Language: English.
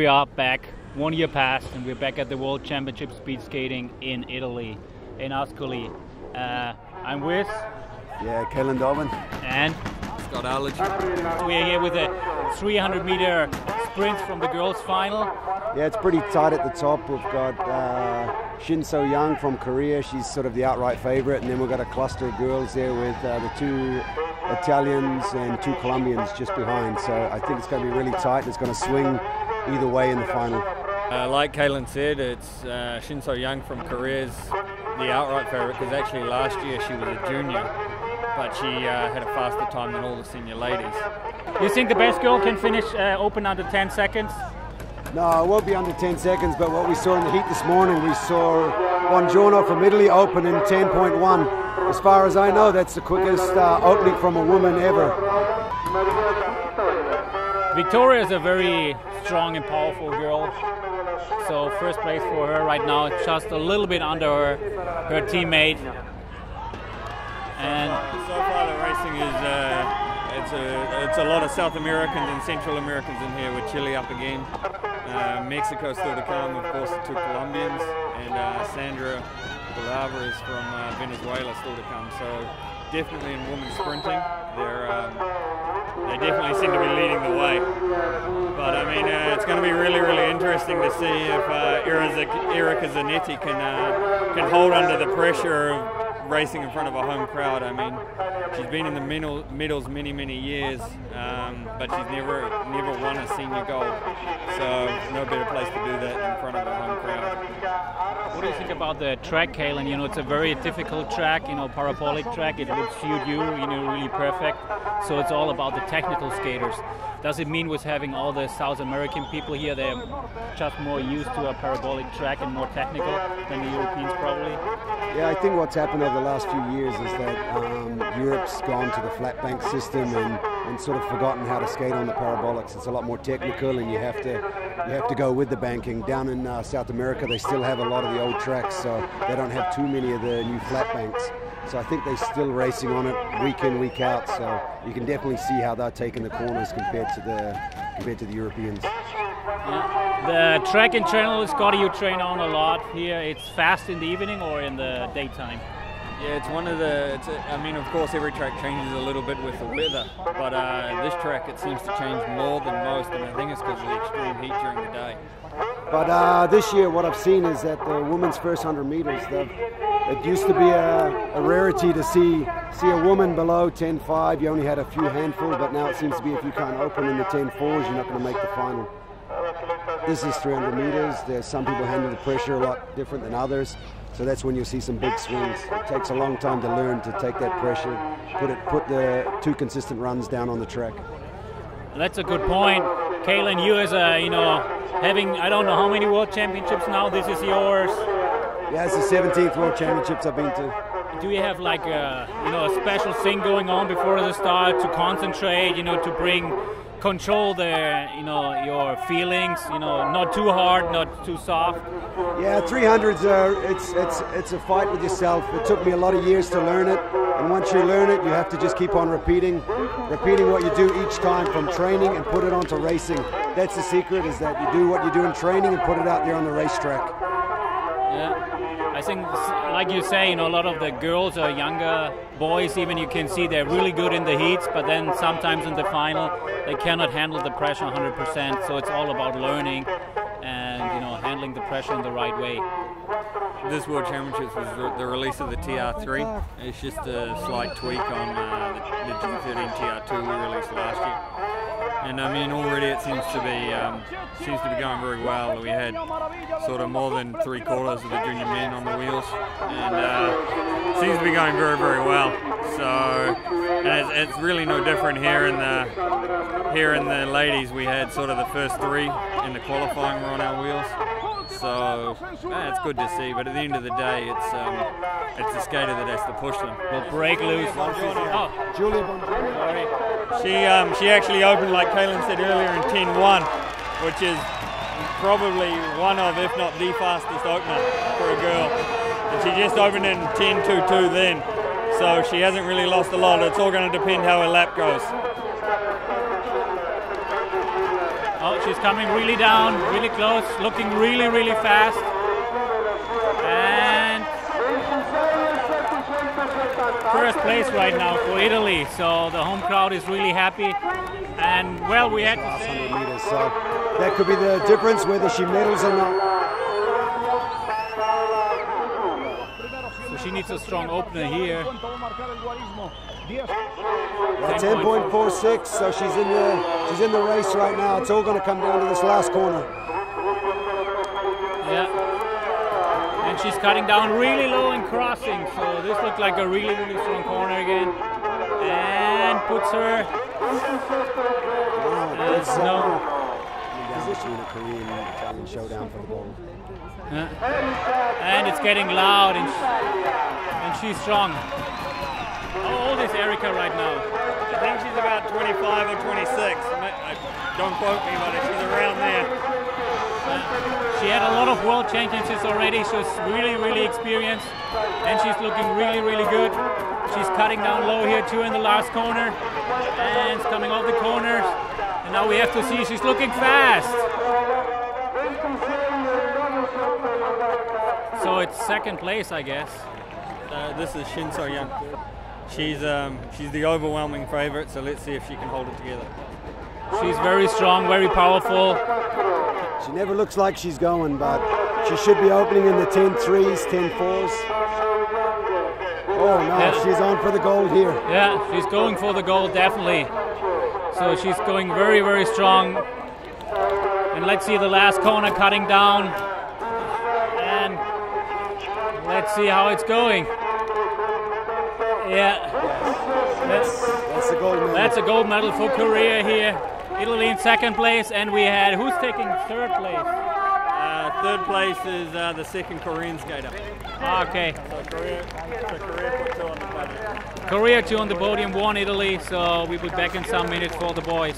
We are back, 1 year passed, and we're back at the World Championship Speed Skating in Italy, in Ascoli. I'm with... Kalon Dobbin. And? Scott Arlidge. We're here with a 300-meter sprint from the girls' final. Yeah, it's pretty tight at the top. We've got Shin So-young from Korea. She's sort of the outright favorite, and then we've got a cluster of girls there with the 2 Italians and 2 Colombians just behind. So I think it's going to be really tight, and it's going to swing either way in the final. Like Kalon said, it's Shin So-young from Korea's the outright favorite, because actually last year she was a junior, but she had a faster time than all the senior ladies. You think the best girl can finish open under 10 seconds? No, it won't be under 10 seconds, but what we saw in the heat this morning, we saw Buongiorno from Italy open in 10.1. As far as I know, that's the quickest opening from a woman ever. Victoria is a very strong and powerful girl, so first place for her right now, just a little bit under her teammate. And so far the racing is it's a lot of South Americans and Central Americans in here, with Chile up again. Mexico still to come, of course, the 2 Colombians, and Sandra Galava is from Venezuela still to come. So definitely in women's sprinting, they definitely seem to be leading the way. But I mean, it's going to be really, really interesting to see if Erika Zanetti can hold under the pressure of racing in front of a home crowd. I mean, she's been in the medals many years, but she's never won a senior gold. So no better place to do that in front of a home crowd. What do you think about the track, Kalon? You know, it's a very difficult track, you know, parabolic track. It would suit you, you know, really perfect. So it's all about the technical skaters. Does it mean with having all the South American people here, they're just more used to a parabolic track and more technical than the Europeans probably? Yeah, I think what's happened over the last few years is that Europe's gone to the flat bank system and sort of forgotten how to skate on the parabolics. It's a lot more technical, and you have to go with the banking. Down in South America, they still have a lot of the old tracks, so they don't have too many of the new flat banks. So I think they're still racing on it week in, week out. So you can definitely see how they're taking the corners compared to the Europeans. The track in general, Scotty, you train on a lot here. It's fast in the evening or in the daytime? Yeah, it's one of the. I mean, of course, every track changes a little bit with the weather, but this track it seems to change more than most, and I think it's because of the extreme heat during the day. But this year, what I've seen is that the women's first 100 meters, it used to be a rarity to see a woman below 10.5. You only had a few handful, but now it seems to be if you can't open in the 10.4s, you're not going to make the final. This is 300 meters. There's some people handle the pressure a lot different than others, so that's when you'll see some big swings. It takes a long time to learn to take that pressure, put the 2 consistent runs down on the track. That's a good point. Kalon, you as a, you know, having, I don't know how many World Championships now, this is yours. Yeah, it's the 17th World Championships I've been to. Do you have like a, you know, a special thing going on before the start to concentrate, you know, to control the, you know, your feelings, you know, not too hard, not too soft? Yeah, 300s it's a fight with yourself. It took me a lot of years to learn it, and once you learn it, you have to just keep on repeating what you do each time from training and put it onto racing. That's the secret, is that you do what you do in training and put it out there on the racetrack. Yeah, I think, like you say, you know, a lot of the girls or younger boys, even you can see they're really good in the heats, but then sometimes in the final they cannot handle the pressure 100%. So it's all about learning and, you know, handling the pressure in the right way. This World Championships was the release of the TR3. It's just a slight tweak on the G13 TR2 we released last year. And I mean, already it seems to be going very well. We had sort of more than 3/4 of the junior men on the wheels, and it seems to be going very well. So, and it's really no different here in the ladies. We had sort of the first 3 in the qualifying were on our wheels. So it's good to see, but at the end of the day, it's the skater that has to push them. We'll break loose. Oh, Julia Buongiorno. She actually opened, like Kalon said earlier, in 10.1, which is probably one of, if not the fastest opener for a girl. And she just opened in 10.22 then, so she hasn't really lost a lot. It's all going to depend how her lap goes. Oh, she's coming really down, really close, looking really, really fast. And first place right now for Italy, so the home crowd is really happy. And well, we had to say, 100 meters, so that could be the difference whether she medals or not. so she needs a strong opener here. Yeah, 10.46, so she's in the race right now. It's all going to come down to this last corner. Yeah. And she's cutting down really low and crossing, so this looked like a really, really strong corner again. And puts her. Position in a Korean Italian showdown for the gold. And it's getting loud, and she's strong. How old is Erica right now? I think she's about 25 or 26. Don't quote me, but she's around there. She had a lot of world championships already. She's really, really experienced, and she's looking really, really good. She's cutting down low here too in the last corner, and it's coming off the corners. And now we have to see, she's looking fast. So it's second place, I guess. This is Shin So-young. She's the overwhelming favorite, so let's see if she can hold it together. She's very strong, very powerful. She never looks like she's going, but she should be opening in the 10.3s, 10.4s. Oh no, yeah. She's on for the gold here. Yeah, she's going for the gold, definitely. So she's going very, very strong. And let's see the last corner cutting down. And let's see how it's going. Yeah. That's the gold medal. That's a gold medal for Korea here. Italy in second place, and we had, who's taking third place? Third place is the second Korean skater. Okay. So Korea put 2 on the podium. Korea 2 on the podium, 1 Italy, so we'll be back in some minutes for the boys.